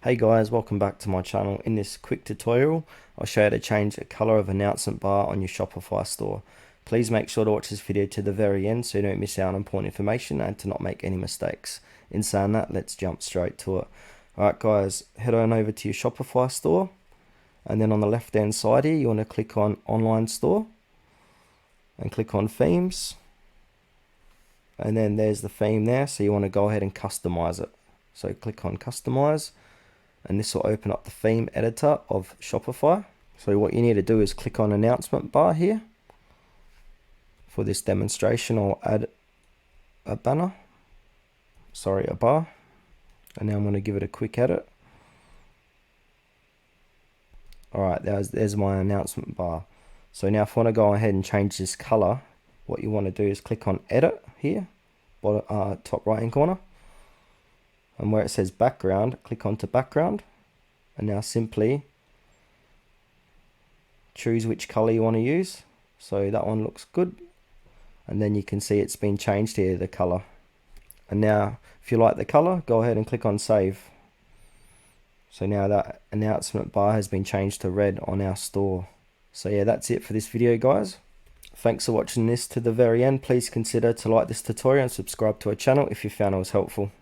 Hey guys, welcome back to my channel. In this quick tutorial, I'll show you how to change the color of announcement bar on your Shopify store. Please make sure to watch this video to the very end so you don't miss out on important information and to not make any mistakes. In saying that, let's jump straight to it. Alright guys, head on over to your Shopify store, and then on the left hand side here, you want to click on Online Store and click on Themes, and then there's the theme there, so you want to go ahead and customize it. So click on Customize, and this will open up the theme editor of Shopify. So what you need to do is click on announcement bar here. For this demonstration, I'll add a banner, a bar, and now I'm going to give it a quick edit. Alright, there's my announcement bar. So now if I want to go ahead and change this color, what you want to do is click on edit here, bottom, top right hand corner. And where it says background, click onto background, and now simply choose which color you want to use. So that one looks good, and then you can see it's been changed here, the color. And now if you like the color, go ahead and click on save. So now that announcement bar has been changed to red on our store. So yeah, that's it for this video guys. Thanks for watching this to the very end. Please consider to like this tutorial and subscribe to our channel if you found it was helpful.